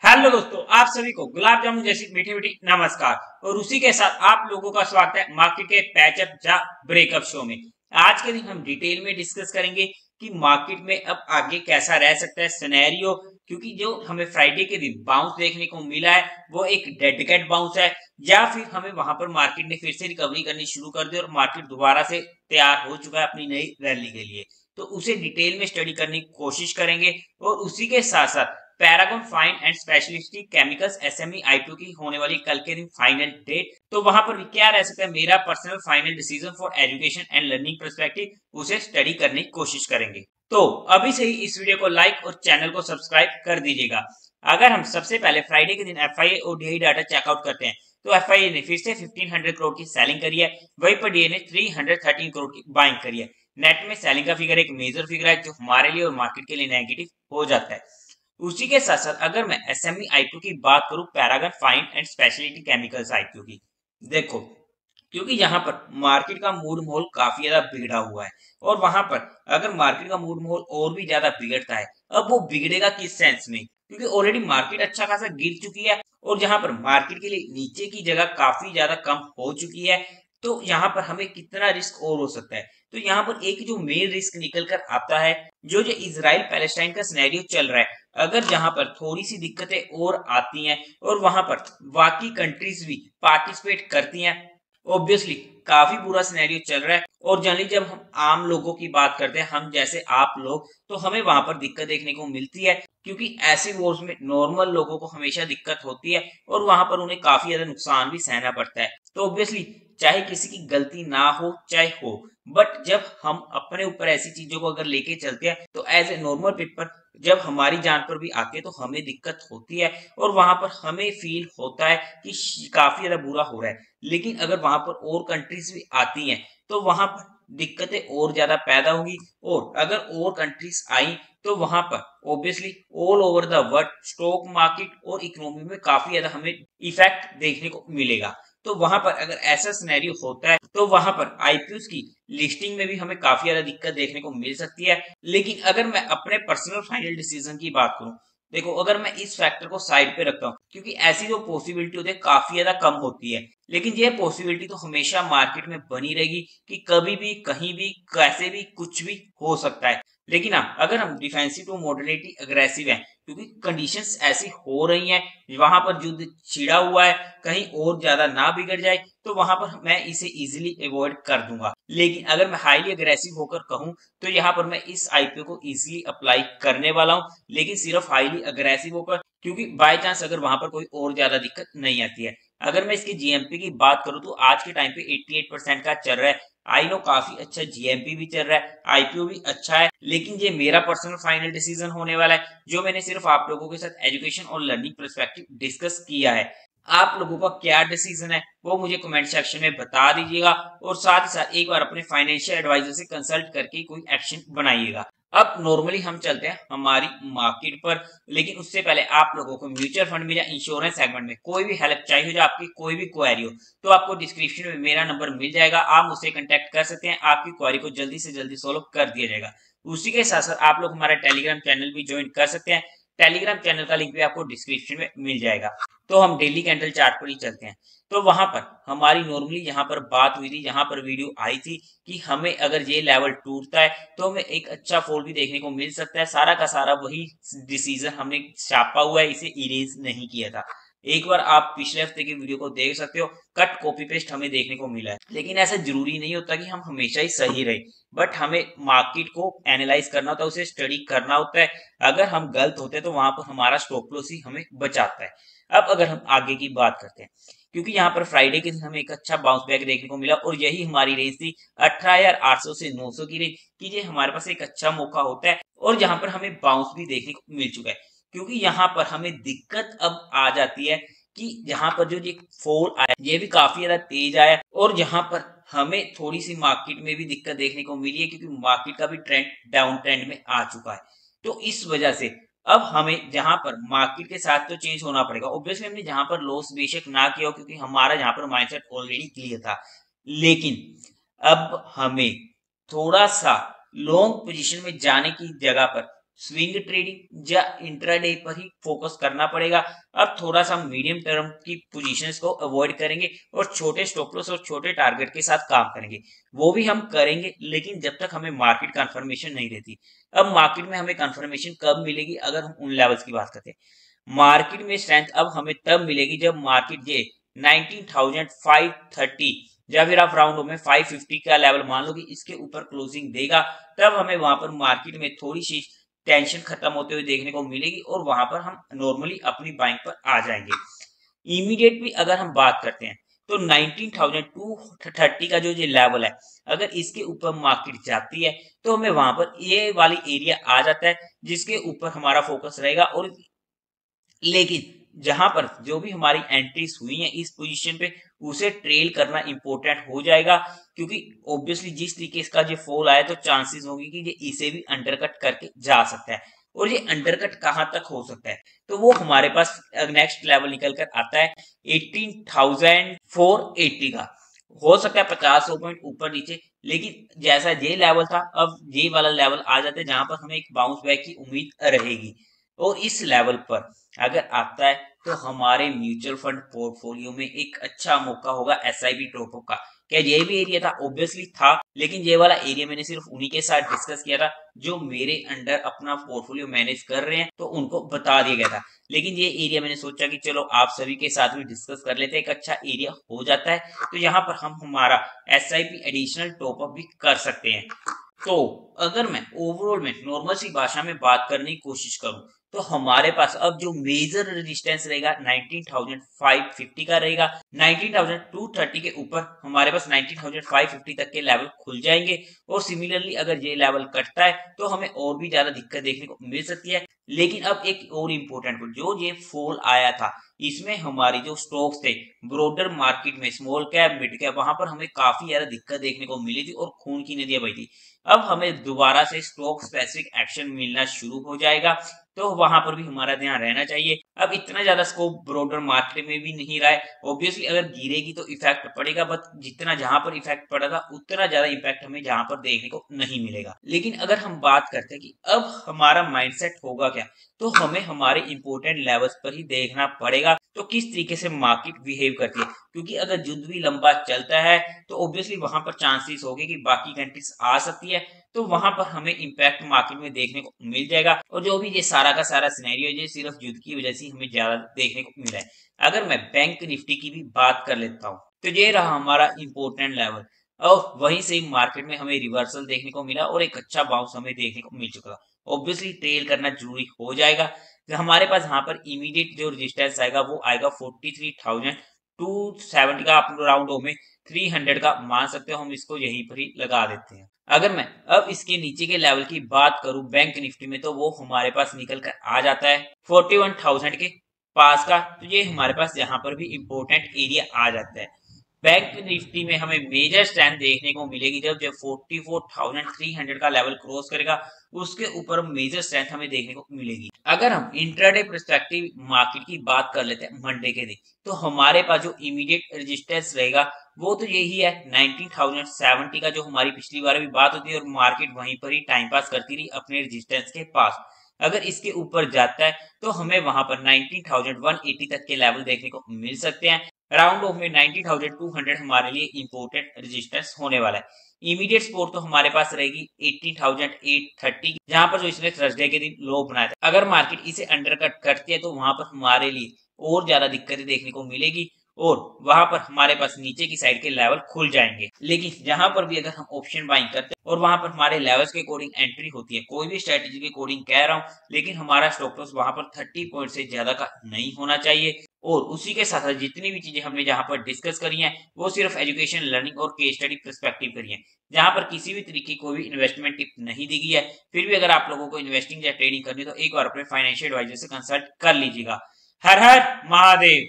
Hello दोस्तों, आप सभी को गुलाब जामुन जैसी मीठी मीठी नमस्कार। और उसी के साथ आप लोगों का स्वागत है मार्केट के पैचअप या ब्रेकअप शो में। आज के दिन हम डिटेल में डिस्कस करेंगे कि मार्केट में अब आगे कैसा रह सकता है सिनेरियो, क्योंकि जो हमें फ्राइडे के दिन बाउंस देखने को मिला है वो एक डेड कैट बाउंस है, या फिर हमें वहां पर मार्केट ने फिर से रिकवरी करनी शुरू कर दी और मार्केट दोबारा से तैयार हो चुका है अपनी नई रैली के लिए। तो उसे डिटेल में स्टडी करने की कोशिश करेंगे। और उसी के साथ साथ Paragon fine and specialty chemicals SME IPO की होने वाली कल के दिन फाइनल डेट, तो वहां पर भी क्या रह सकता है मेरा personal final decision for education and learning perspective, उसे स्टडी करने की कोशिश करेंगे। तो अभी से ही इस वीडियो को लाइक और चैनल को सब्सक्राइब कर दीजिएगा। अगर हम सबसे पहले फ्राइडे के दिन एफआईए और डीआई डाटा चेकआउट करते हैं, तो एफआईए ने फिर से 1500 करोड़ की सेलिंग करी है, वहीं पर डीआई ने 313 करोड़ की बाइंग करी है। नेट में सेलिंग का फिगर एक मेजर फिगर है जो हमारे लिए और मार्केट के लिए नेगेटिव हो जाता है। उसी के साथ साथ अगर मैं एसएमई आईपीओ की बात करूं, paragon fine and speciality chemicals IPO की, देखो, क्योंकि यहाँ पर मार्केट का मूड माहौल काफी ज्यादा बिगड़ा हुआ है। और वहां पर अगर मार्केट का मूड माहौल और भी ज्यादा बिगड़ता है, अब वो बिगड़ेगा किस सेंस में, क्योंकि ऑलरेडी मार्केट अच्छा खासा गिर चुकी है और जहां पर मार्केट के लिए नीचे की जगह काफी ज्यादा कम हो चुकी है। तो यहाँ पर हमें कितना रिस्क और हो सकता है, तो यहाँ पर एक जो मेन रिस्क निकल कर आता है, जो इजराइल पैलेस्टाइन का सिनेरियो चल रहा है, अगर जहां पर थोड़ी सी दिक्कतें और आती हैं और वहां पर बाकी कंट्रीज भी पार्टिसिपेट करती हैं, ऑब्वियसली काफी बुरा सिनेरियो चल रहा है। और जनरली जब हम आम लोगों की बात करते हैं, हम जैसे आप लोग, तो हमें वहां पर दिक्कत देखने को मिलती है, क्योंकि ऐसे वॉर्स में नॉर्मल लोगों को हमेशा दिक्कत होती है और वहां पर उन्हें काफी ज्यादा नुकसान भी सहना पड़ता है। तो ऑब्वियसली चाहे किसी की गलती ना हो चाहे हो, बट जब हम अपने ऊपर ऐसी चीजों को अगर लेके चलते हैं, तो एज ए नॉर्मल पीपल जब हमारी जान पर भी आती है तो हमें दिक्कत होती है और वहां पर हमें फील होता है कि काफी ज्यादा बुरा हो रहा है। लेकिन अगर वहां पर और कंट्रीज भी आती हैं, तो वहां पर दिक्कतें और ज्यादा पैदा होंगी। और अगर और कंट्रीज आई, तो वहां पर obviously all over the world stock market और इकोनॉमी में काफी ज्यादा हमें इफेक्ट देखने को मिलेगा। तो वहां पर अगर ऐसा सिनेरियो होता है, तो वहां पर आईपीओस की लिस्टिंग में भी हमें काफी ज्यादा दिक्कत देखने को मिल सकती है। लेकिन अगर मैं अपने पर्सनल फाइनल डिसीजन की बात करूं, देखो, अगर मैं इस फैक्टर को साइड पे रखता हूँ, क्योंकि ऐसी जो पॉसिबिलिटी होती है काफी ज्यादा कम होती है, लेकिन ये पॉसिबिलिटी तो हमेशा मार्केट में बनी रहेगी कि कभी भी कहीं भी कैसे भी कुछ भी हो सकता है। लेकिन हाँ, अगर हम डिफेंसिव टू मॉडरेटली अग्रेसिव हैं, क्योंकि कंडीशंस ऐसी हो रही हैं, वहां पर युद्ध छिड़ा हुआ है, कहीं और ज्यादा ना बिगड़ जाए, तो वहां पर मैं इसे इजीली अवॉइड कर दूंगा। लेकिन अगर मैं हाईली अग्रेसिव होकर कहूं, तो यहाँ पर मैं इस आईपीओ को इजीली अप्लाई करने वाला हूं, लेकिन सिर्फ हाईली अग्रेसिव होकर, क्योंकि बाय चांस अगर वहां पर कोई और ज्यादा दिक्कत नहीं आती है। अगर मैं इसकी जीएमपी की बात करूं, तो आज के टाइम पे 88% का चल रहा है। आई नो काफी अच्छा जीएमपी भी चल रहा है, आईपीओ भी अच्छा है, लेकिन ये मेरा पर्सनल फाइनल डिसीजन होने वाला है, जो मैंने सिर्फ आप लोगों के साथ एजुकेशन और लर्निंग पर्सपेक्टिव डिस्कस किया है। आप लोगों का क्या डिसीजन है वो मुझे कमेंट सेक्शन में बता दीजिएगा, और साथ ही साथ एक बार अपने फाइनेंशियल एडवाइजर से कंसल्ट करके कोई एक्शन बनाइएगा। अब नॉर्मली हम चलते हैं हमारी मार्केट पर, लेकिन उससे पहले आप लोगों को म्यूचुअल फंड में या इंश्योरेंस सेगमेंट में कोई भी हेल्प चाहिए हो, जो आपकी कोई भी क्वेरी हो, तो आपको डिस्क्रिप्शन में मेरा नंबर मिल जाएगा, आप मुझसे कांटेक्ट कर सकते हैं, आपकी क्वेरी को जल्दी से जल्दी सोल्व कर दिया जाएगा। उसी के साथ साथ आप लोग हमारा टेलीग्राम चैनल भी ज्वाइन कर सकते हैं, टेलीग्राम चैनल का लिंक भी आपको डिस्क्रिप्शन में मिल जाएगा। तो हम डेली कैंडल चार्ट पर ही चलते हैं। तो वहां पर हमारी नॉर्मली यहाँ पर बात हुई थी, यहाँ पर वीडियो आई थी कि हमें अगर ये लेवल टूटता है तो हमें एक अच्छा फॉल भी देखने को मिल सकता है। सारा का सारा वही डिसीजन हमने छापा हुआ है, इसे इरेज नहीं किया था। एक बार आप पिछले हफ्ते की वीडियो को देख सकते हो, कट कॉपी पेस्ट हमें देखने को मिला है। लेकिन ऐसा जरूरी नहीं होता कि हम हमेशा ही सही रहे, बट हमें मार्केट को एनालाइज करना होता है, उसे स्टडी करना होता है। अगर हम गलत होते हैं तो वहां पर हमारा स्टॉप लॉस ही हमें बचाता है। अब अगर हम आगे की बात करते हैं, क्योंकि यहाँ पर फ्राइडे के दिन हमें एक अच्छा बाउंस बैक देखने को मिला और यही हमारी रेंज थी 18,800 से 900 की रेंज, कि ये हमारे पास एक अच्छा मौका होता है और जहां पर हमें बाउंस भी देखने को मिल चुका है। क्योंकि यहाँ पर हमें दिक्कत अब आ जाती है कि यहाँ पर जो ये फॉल आया ये भी काफी ज्यादा तेज आया, और यहाँ पर हमें थोड़ी सी मार्केट में भी दिक्कत देखने को मिली है, क्योंकि मार्केट का भी ट्रेंड डाउन ट्रेंड में आ चुका है। तो इस वजह से अब हमें जहां पर मार्केट के साथ तो चेंज होना पड़ेगा। ऑब्वियसली हमने जहां पर लॉस बेशक ना किया हो, क्योंकि हमारा जहां पर माइंडसेट ऑलरेडी क्लियर था, लेकिन अब हमें थोड़ा सा लॉन्ग पोजीशन में जाने की जगह पर स्विंग ट्रेडिंग या इंट्राडे पर ही फोकस करना पड़ेगा। अब थोड़ा सा मीडियम टर्म की पोजीशंस को अवॉइड करेंगे और छोटे स्टॉप लॉस और छोटे टारगेट के साथ काम करेंगे। वो भी हम करेंगे, लेकिन जब तक हमें मार्केट कंफर्मेशन नहीं रहती। अब मार्केट में हमें कंफर्मेशन कब मिलेगी, अगर हम उन लेवल्स की बात करते हैं। मार्केट में स्ट्रेंथ अब हमें तब मिलेगी जब मार्केट ये 19,530 या फिर आप राउंड में 550 का लेवल मान लो कि इसके ऊपर क्लोजिंग देगा, तब हमें वहां पर मार्केट में थोड़ी सी टेंशन खत्म होते हुए देखने को मिलेगी और वहां पर हम नॉर्मली अपनी बाइंग पर आ जाएंगे। इमीडिएट भी अगर हम बात करते हैं तो 19,230 का जो ये लेवल है, अगर इसके ऊपर मार्केट जाती है तो हमें वहां पर ये वाली एरिया आ जाता है जिसके ऊपर हमारा फोकस रहेगा। और लेकिन जहां पर जो भी हमारी एंट्रीज हुई है इस पोजीशन पे, उसे ट्रेल करना इंपॉर्टेंट हो जाएगा, क्योंकि ऑब्वियसली जिस तरीके इसका जो फॉल आया तो चांसेस होंगे कि ये इसे भी अंडरकट करके जा सकता है। और ये अंडरकट कहां तक हो सकता है, तो वो हमारे पास नेक्स्ट लेवल निकल कर आता है 18,480 का। हो सकता है 50 पॉइंट ऊपर नीचे, लेकिन जैसा ये लेवल था अब ये वाला लेवल आ जाता है जहां पर हमें एक बाउंस बैक की उम्मीद रहेगी। और इस लेवल पर अगर आता है तो हमारे म्यूचुअल फंड पोर्टफोलियो में एक अच्छा मौका होगा एसआईपी टॉप अप का। क्या ये भी एरिया था? ऑब्वियसली था, लेकिन ये वाला एरिया मैंने सिर्फ उन्हीं के साथ डिस्कस किया था जो मेरे अंडर अपना पोर्टफोलियो मैनेज कर रहे हैं, तो उनको बता दिया गया था। लेकिन ये एरिया मैंने सोचा कि चलो आप सभी के साथ भी डिस्कस कर लेते हैं, एक अच्छा एरिया हो जाता है तो यहाँ पर हम हमारा एसआईपी एडिशनल टॉप अप भी कर सकते हैं। तो अगर मैं ओवरऑल में नॉर्मल सी भाषा में बात करने की कोशिश करूं तो हमारे पास अब जो मेजर रेजिस्टेंस रहेगा 19,550 का रहेगा। 19,230 के ऊपर हमारे पास 19,550 तक के लेवल खुल जाएंगे। और सिमिलरली अगर ये लेवल कटता है तो हमें और भी ज्यादा दिक्कत देखने को मिल सकती है। लेकिन अब एक और इम्पोर्टेंट पॉइंट, जो ये फॉल आया था इसमें हमारी जो स्टॉक्स थे ब्रॉडर मार्केट में स्मॉल कैप मिड कैप, वहां पर हमें काफी ज्यादा दिक्कत देखने को मिली थी और खून की नदियां बही थी। अब हमें दोबारा से स्टॉक स्पेसिफिक एक्शन मिलना शुरू हो जाएगा, तो वहां पर भी हमारा ध्यान रहना चाहिए। अब इतना ज्यादा स्कोप ब्रॉडर मार्केट में भी नहीं रहा है। ऑब्वियसली अगर गिरेगी तो इफेक्ट पड़ेगा, बट जितना जहां पर इफेक्ट पड़ा था उतना ज्यादा इफेक्ट हमें जहां पर देखने को नहीं मिलेगा। लेकिन अगर हम बात करते हैं कि अब हमारा माइंडसेट होगा क्या, तो हमें हमारे इंपोर्टेंट लेवल्स पर ही देखना पड़ेगा तो किस तरीके से मार्केट बिहेव करती है। क्योंकि अगर युद्ध भी लंबा चलता है तो ऑब्वियसली वहां पर चांसेस होंगे कि बाकी कंट्रीज आ सकती है, तो वहां पर हमें इंपैक्ट मार्केट में देखने को मिल जाएगा। और जो भी ये सारा का सारा सिनेरियो है ये सिर्फ युद्ध की वजह से हमें ज्यादा देखने को मिला है। अगर मैं बैंक निफ्टी की भी बात कर लेता हूँ तो ये रहा हमारा इंपोर्टेंट लेवल, और वहीं से मार्केट में हमें रिवर्सल देखने को मिला और एक अच्छा बाउंस हमें देखने को मिल चुका। ऑब्वियसली ट्रेल करना जरूरी हो जाएगा। तो हमारे पास यहाँ पर इमीडिएट जो रेजिस्टेंस आएगा वो आएगा 43,270 का। आप राउंड में 300 का मान सकते हो, हम इसको यहीं पर ही लगा देते हैं। अगर मैं अब इसके नीचे के लेवल की बात करूं बैंक निफ्टी में, तो वो हमारे पास निकल कर आ जाता है 41,000 के पास का। तो ये हमारे पास यहाँ पर भी इंपॉर्टेंट एरिया आ जाता है। बैंक निफ्टी में हमें मेजर स्ट्रेंथ देखने को मिलेगी जब जब 44,300 का लेवल क्रॉस करेगा, उसके ऊपर मेजर स्ट्रेंथ हमें देखने को मिलेगी। अगर हम इंट्राडे पर्सपेक्टिव मार्केट की बात कर लेते हैं मंडे के दिन, तो हमारे पास जो इमीडिएट रेजिस्टेंस रहेगा वो तो यही है 19,070 का, जो हमारी पिछली बार भी बात होती है और मार्केट वहीं पर ही टाइम पास करती रही अपने रेजिस्टेंस के पास। अगर इसके ऊपर जाता है तो हमें वहां पर 19,180 तक के लेवल देखने को मिल सकते हैं। राउंड ऑफ में 19,200 हमारे लिए इंपोर्टेंट रेजिस्टेंस होने वाला है। इमीडिएट सपोर्ट तो हमारे पास रहेगी 18,830, जहां पर जो इसने थर्सडे के दिन लो बनाया था। अगर मार्केट इसे अंडरकट करती है तो वहां पर हमारे लिए और ज्यादा दिक्कतें देखने को मिलेगी और वहां पर हमारे पास नीचे की साइड के लेवल खुल जाएंगे। लेकिन जहां पर भी अगर हम ऑप्शन बाइंग करते हैं और वहां पर हमारे लेवल्स के अकॉर्डिंग एंट्री होती है, कोई भी स्ट्रेटेजी के अकॉर्डिंग कह रहा हूं, लेकिन हमारा स्टॉप लॉस वहां पर 30 पॉइंट से ज्यादा का नहीं होना चाहिए। और उसी के साथ जितनी भी चीजें हमने जहां पर डिस्कस करी हैं वो सिर्फ एजुकेशन लर्निंग और केस स्टडी पर्सपेक्टिव करी है, जहां पर किसी भी तरीके की कोई भी इन्वेस्टमेंट टिप नहीं दी गई है। फिर भी अगर आप लोगों को इन्वेस्टिंग या ट्रेडिंग करनी है तो एक बार अपने फाइनेंशियल एडवाइजर से कंसल्ट कर लीजिएगा। हर हर महादेव।